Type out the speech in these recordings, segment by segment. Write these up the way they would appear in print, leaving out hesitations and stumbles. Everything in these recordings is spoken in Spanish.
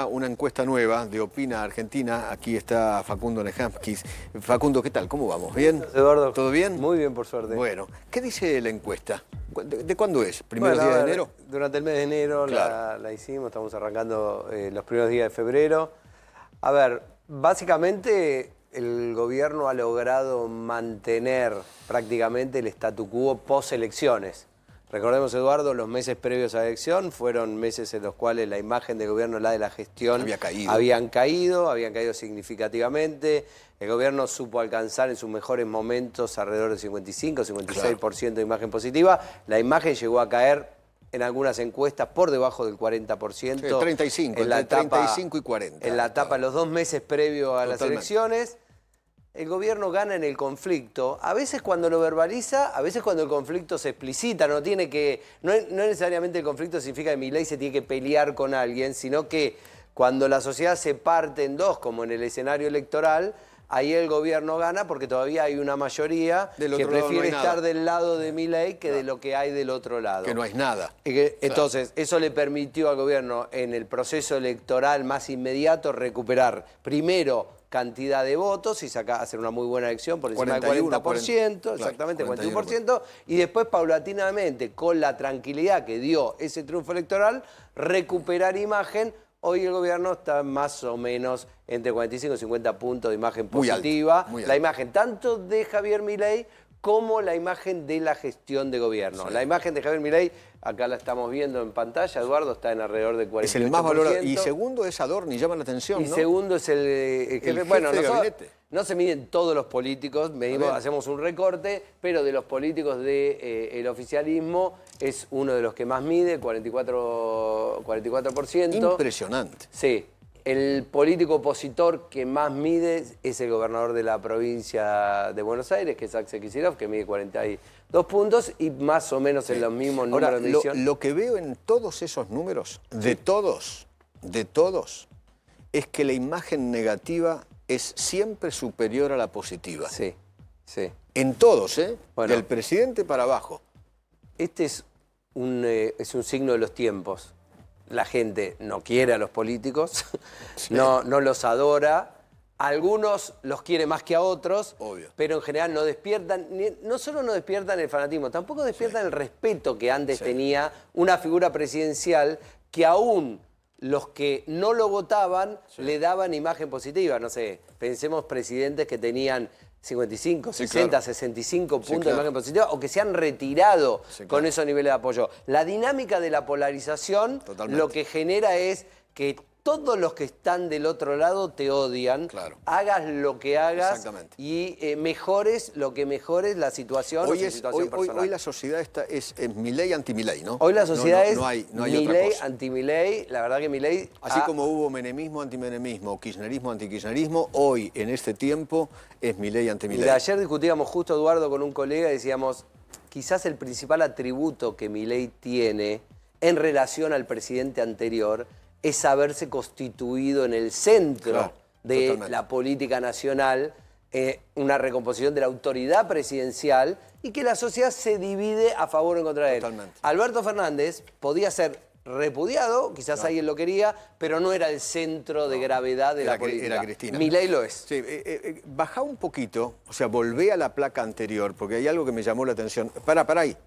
una encuesta nueva de Opina Argentina. Aquí está Facundo Nejamskis. Facundo, ¿qué tal? ¿Cómo vamos? ¿Bien? Eduardo. ¿Todo bien? Muy bien, por suerte. Bueno, ¿qué dice la encuesta? ¿De cuándo es? ¿Primeros Bueno, días de enero? Durante el mes de enero Claro. la hicimos, estamos arrancando los primeros días de febrero. A ver, básicamente el gobierno ha logrado mantener prácticamente el statu quo post-elecciones. Recordemos, Eduardo, los meses previos a la elección fueron meses en los cuales la imagen del gobierno, la de la gestión, habían caído significativamente. El gobierno supo alcanzar en sus mejores momentos alrededor del 55, 56% de imagen positiva. La imagen llegó a caer en algunas encuestas por debajo del 40%. Sí, 35, entre 35 y 40. En la etapa, los 2 meses previos a las elecciones. El gobierno gana en el conflicto, a veces cuando lo verbaliza, a veces cuando el conflicto se explicita. No necesariamente el conflicto significa que Milei se tiene que pelear con alguien, sino que cuando la sociedad se parte en dos, como en el escenario electoral, ahí el gobierno gana porque todavía hay una mayoría que prefiere estar del lado de Milei que de lo que hay del otro lado. Que no hay nada. Entonces, eso le permitió al gobierno en el proceso electoral más inmediato recuperar primero cantidad de votos y hacer una muy buena elección por encima del 40%, exactamente, 41%, y después paulatinamente, con la tranquilidad que dio ese triunfo electoral, recuperar imagen. Hoy el gobierno está más o menos entre 45 y 50 puntos de imagen positiva. Muy alto. La imagen tanto de Javier Milei como la imagen de la gestión de gobierno. Sí. La imagen de Javier Milei, acá la estamos viendo en pantalla, Eduardo, está en alrededor de 48%. Es el más valorado. Y segundo es Adorni, llama la atención, ¿no? Y segundo es el jefe de gabinete. No se miden todos los políticos, hacemos un recorte, pero de los políticos del oficialismo es uno de los que más mide, 44%. Impresionante. Sí. El político opositor que más mide es el gobernador de la provincia de Buenos Aires, que es Axel Kicillof, que mide 42 puntos y más o menos en los mismos números de medición. Lo que veo en todos esos números, de todos, es que la imagen negativa es siempre superior a la positiva. Sí, sí. En todos, ¿eh? Bueno, del presidente para abajo. Este es un signo de los tiempos. La gente no quiere a los políticos, sí. no los adora. Algunos los quiere más que a otros, obvio, pero en general no despiertan, no solo no despiertan el fanatismo, tampoco despiertan el respeto que antes tenía una figura presidencial que aún los que no lo votaban le daban imagen positiva. No sé, pensemos presidentes que tenían 55, 60, 65 puntos de imagen positiva o que se han retirado con esos niveles de apoyo. La dinámica de la polarización lo que genera es que todos los que están del otro lado te odian, hagas lo que hagas y mejores lo que mejores la situación hoy la sociedad es Milei anti-Milei, ¿no? Hoy la sociedad es Milei anti-Milei. La verdad que Milei... Así como hubo menemismo anti-menemismo, kirchnerismo anti-kirchnerismo, hoy en este tiempo es Milei anti-Milei. Mira, ayer discutíamos justo, Eduardo, con un colega y decíamos, quizás el principal atributo que Milei tiene en relación al presidente anterior es haberse constituido en el centro de la política nacional, una recomposición de la autoridad presidencial y que la sociedad se divide a favor o en contra de él. Alberto Fernández podía ser repudiado, quizás alguien lo quería, pero no era el centro de gravedad de la política. Era Cristina. Milei lo es. Sí, bajá un poquito, o sea, volvé a la placa anterior, porque hay algo que me llamó la atención. Pará ahí.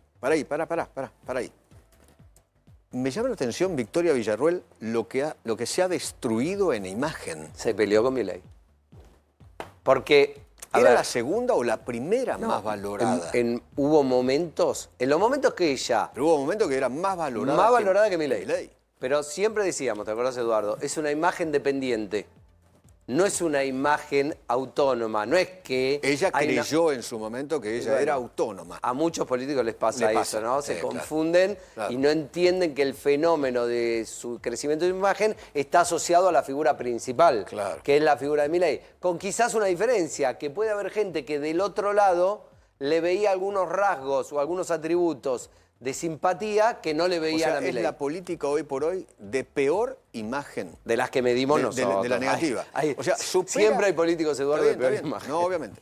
Me llama la atención, Victoria Villarruel, lo que se ha destruido en imagen. Se peleó con Milei. Porque... ¿Era la segunda o la primera más valorada? Hubo momentos, en los momentos que ella... Pero hubo momentos que era más valorada. Más valorada que Milei. Pero siempre decíamos, ¿te acordás, Eduardo? Es una imagen dependiente. No es una imagen autónoma, no es que... Ella creyó en su momento que ella era autónoma. A muchos políticos les pasa eso, ¿no? Se confunden y no entienden que el fenómeno de su crecimiento de imagen está asociado a la figura principal, que es la figura de Milei. Con quizás una diferencia, que puede haber gente que del otro lado le veía algunos rasgos o algunos atributos de simpatía que no le veían a Milei. Es la política hoy por hoy de peor imagen. De las que medimos nosotros. De la negativa. O sea, siempre hay políticos, Eduardo, de peor imagen. No, obviamente.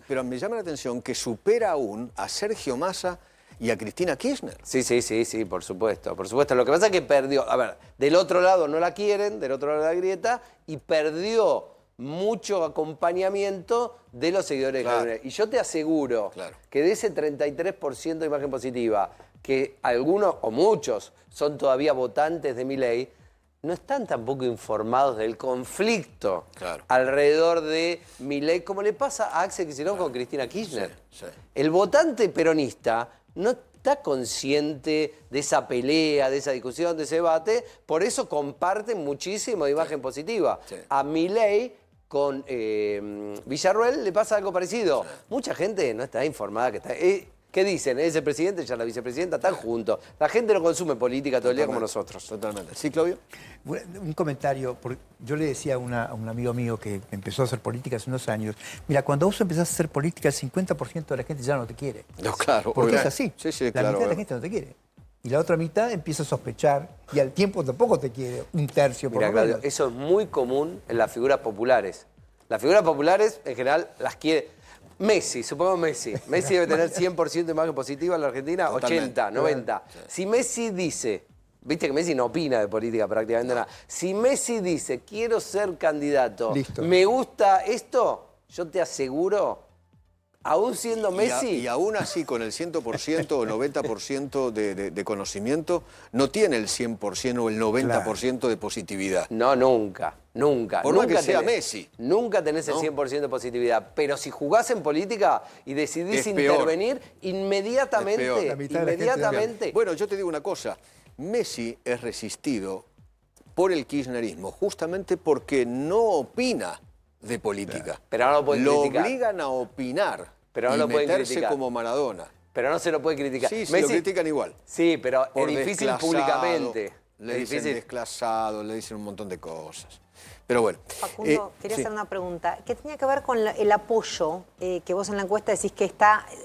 Pero me llama la atención que supera aún a Sergio Massa y a Cristina Kirchner. Sí, por supuesto, por supuesto. Lo que pasa es que perdió, a ver, del otro lado no la quieren, del otro lado de la grieta, y perdió mucho acompañamiento de los seguidores de Cristina. Y yo te aseguro que de ese 33% de imagen positiva, que algunos o muchos son todavía votantes de Milei, no están tampoco informados del conflicto alrededor de Milei, como le pasa a Axel Kicillof con Cristina Kirchner. El votante peronista no está consciente de esa pelea, de esa discusión, de ese debate, por eso comparten muchísimo de imagen positiva. A Milei con Villarruel le pasa algo parecido. Mucha gente no está informada que está... ¿Qué dicen? Es el presidente, ya la vicepresidenta, están juntos. La gente no consume política todo el día como nosotros. Totalmente. ¿Sí, Claudio? Bueno, un comentario. Yo le decía a un amigo mío que empezó a hacer política hace unos años, mira, cuando vos empezás a hacer política, el 50% de la gente ya no te quiere. No, claro. Porque es así. Sí, la mitad de la gente no te quiere. Y la otra mitad empieza a sospechar y al tiempo tampoco te quiere, un tercio por lo menos. Claudio, eso es muy común en las figuras populares. Las figuras populares, en general, las quiere... Messi, supongamos Messi. Messi debe tener 100% de imagen positiva en la Argentina, totalmente. 80, 90. Sí. Si Messi dice, viste que Messi no opina de política prácticamente nada. Si Messi dice, quiero ser candidato, me gusta esto, yo te aseguro, aún siendo Messi... Y aún así, con el 100% o 90% de conocimiento, no tiene el 100% o el 90% de positividad. No, nunca. Nunca. Por más que sea Messi. Nunca tenés el 100% de positividad. Pero si jugás en política y decidís intervenir, inmediatamente... inmediatamente. Bueno, yo te digo una cosa. Messi es resistido por el kirchnerismo justamente porque no opina de política. Pero no lo pueden criticar. Lo obligan a opinar pero no y lo pueden meterse criticar. Como Maradona. Pero no se lo puede criticar. Sí, Messi, lo critican igual. Sí, pero por es difícil públicamente. Le dicen desclasado, le dicen un montón de cosas. Pero bueno. Facundo, quería hacer una pregunta. ¿Qué tenía que ver con el apoyo que vos en la encuesta decís que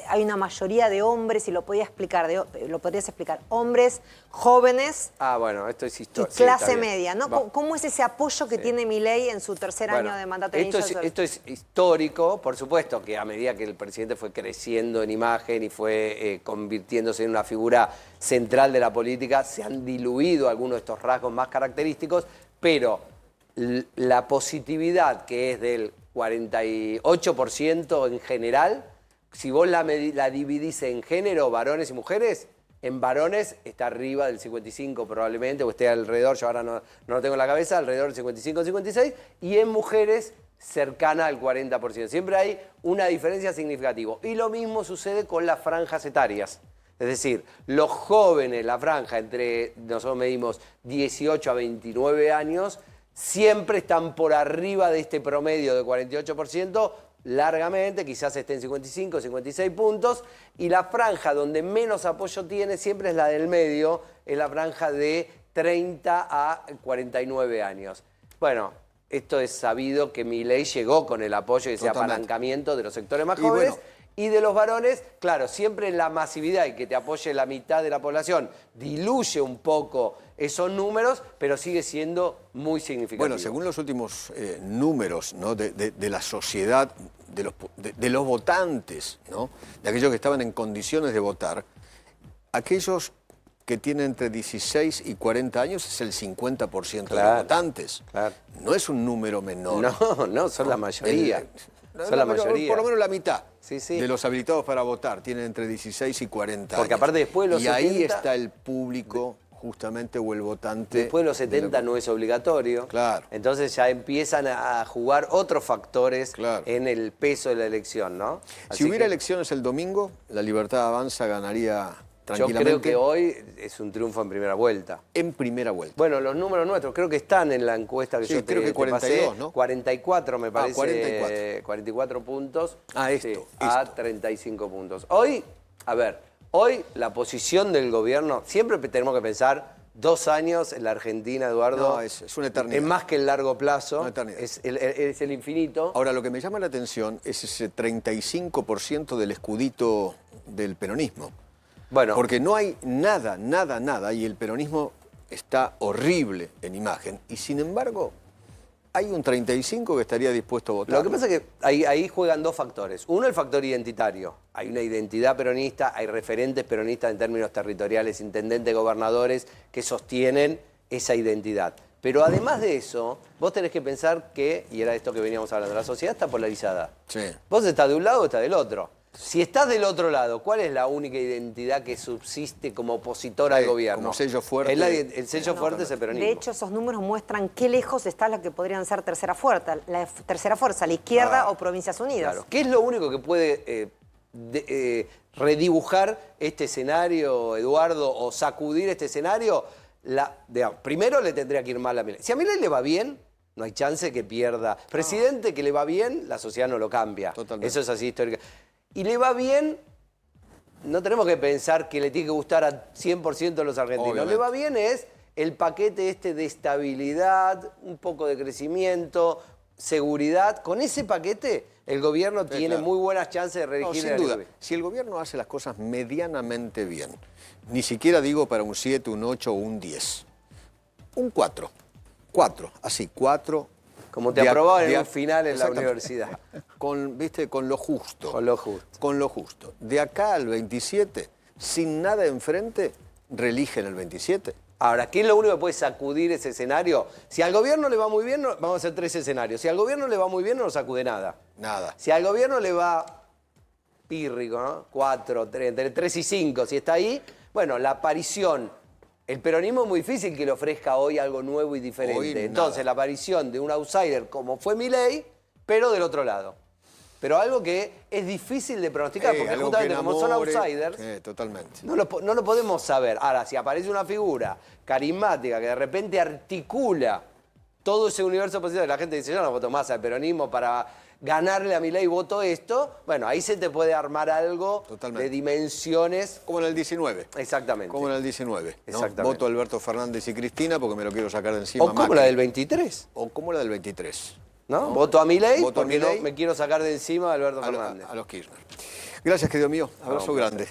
hay una mayoría de hombres, y lo podrías explicar, hombres jóvenes bueno, esto es histórico. Y clase media, ¿no? ¿Cómo es ese apoyo que tiene Milei en su tercer año de mandato? Esto es histórico, por supuesto, que a medida que el presidente fue creciendo en imagen y fue convirtiéndose en una figura central de la política, se han diluido algunos de estos rasgos más característicos, pero la positividad, que es del 48% en general, si vos la dividís en género, varones y mujeres, en varones está arriba del 55 probablemente, o esté alrededor, yo ahora no lo tengo en la cabeza, alrededor del 55-56, y en mujeres cercana al 40%. Siempre hay una diferencia significativa. Y lo mismo sucede con las franjas etarias. Es decir, los jóvenes, la franja entre, nosotros medimos 18 a 29 años, siempre están por arriba de este promedio de 48%, largamente, quizás esté en 55, 56 puntos, y la franja donde menos apoyo tiene siempre es la del medio, es la franja de 30 a 49 años. Bueno, esto es sabido que Milei llegó con el apoyo y ese apalancamiento de los sectores más jóvenes. Y de los varones, claro, siempre la masividad y que te apoye la mitad de la población diluye un poco esos números, pero sigue siendo muy significativo. Bueno, según los últimos números, ¿no? de la sociedad, de los votantes, ¿no? De aquellos que estaban en condiciones de votar, aquellos que tienen entre 16 y 40 años es el 50% de los votantes. Claro. No es un número menor. No, son la mayoría. Son la mayoría. Por lo menos la mitad sí. de los habilitados para votar tienen entre 16 y 40 años. Porque aparte después de los 70... Y ahí está el público, justamente, o el votante... Después de los 70 no es obligatorio. Claro. Entonces ya empiezan a jugar otros factores en el peso de la elección, ¿no? Si hubiera elecciones el domingo, la Libertad Avanza ganaría... Yo creo que hoy es un triunfo en primera vuelta. En primera vuelta. Bueno, los números nuestros creo que están en la encuesta que yo creo que 42, pasé. ¿no? 44 me parece. 44. 44 puntos. Esto. A 35 puntos. Hoy, hoy la posición del gobierno, siempre tenemos que pensar 2 años en la Argentina, Eduardo. No, es una eternidad. Es más que el largo plazo. Una eternidad. Es el infinito. Ahora, lo que me llama la atención es ese 35% del escudito del peronismo. Bueno, porque no hay nada, y el peronismo está horrible en imagen. Y sin embargo, hay un 35 que estaría dispuesto a votar. Lo que pasa es que ahí juegan dos factores. Uno, el factor identitario. Hay una identidad peronista, hay referentes peronistas en términos territoriales, intendentes, gobernadores, que sostienen esa identidad. Pero además de eso, vos tenés que pensar que, y era esto que veníamos hablando, la sociedad está polarizada. Sí. Vos estás de un lado o estás del otro. Si estás del otro lado, ¿cuál es la única identidad que subsiste como opositora al gobierno? Como sello fuerte. El sello fuerte es el peronismo. De hecho, esos números muestran qué lejos está la que podrían ser tercera fuerza, la izquierda o Provincias Unidas. Claro. ¿Qué es lo único que puede redibujar este escenario, Eduardo, o sacudir este escenario? Primero le tendría que ir mal a Milei. Si a Milei le va bien, no hay chance que pierda. Presidente que le va bien, la sociedad no lo cambia. Totalmente. Eso es así histórico. Y le va bien, no tenemos que pensar que le tiene que gustar a 100% de los argentinos. Obviamente. Le va bien es el paquete este de estabilidad, un poco de crecimiento, seguridad. Con ese paquete el gobierno tiene claro. muy buenas chances de reelegir Sin el duda, gobierno. si el gobierno hace las cosas medianamente bien, ni siquiera digo para un 7, un 8 o un 10, un 4. 4, así, 4. Como te aprobaban en de un final en la exactamente. universidad. ¿Viste? Con lo justo. Con lo justo. Con lo justo. De acá al 27, sin nada enfrente, reeligen el 27. Ahora, ¿qué es lo único que puede sacudir ese escenario? Si al gobierno le va muy bien, vamos a hacer 3 escenarios. Si al gobierno le va muy bien, no nos sacude nada. Nada. Si al gobierno le va pírrico, ¿no? 4, 3, entre 3 y 5, si está ahí, bueno, la aparición. El peronismo es muy difícil que le ofrezca hoy algo nuevo y diferente. Hoy nada. Entonces, la aparición de un outsider como fue Milei, pero del otro lado. Pero algo que es difícil de pronosticar, porque algo justamente que como son enamore. outsiders, Totalmente. no lo podemos saber. Ahora, si aparece una figura carismática que de repente articula todo ese universo positivo, la gente dice, yo no voto más al peronismo para ganarle a Milei, voto esto, bueno, ahí se te puede armar algo Totalmente. de dimensiones. Como en el 19. Exactamente. Como en el 19. ¿no? Exactamente. Voto a Alberto Fernández y Cristina porque me lo quiero sacar de encima. O como Macri. la del 23, O como la del 23. ¿no? Voto a Milei Voto a porque Milei. no me quiero sacar de encima a Alberto Fernández. A los Kirchner. Gracias, querido mío. Abrazo grande.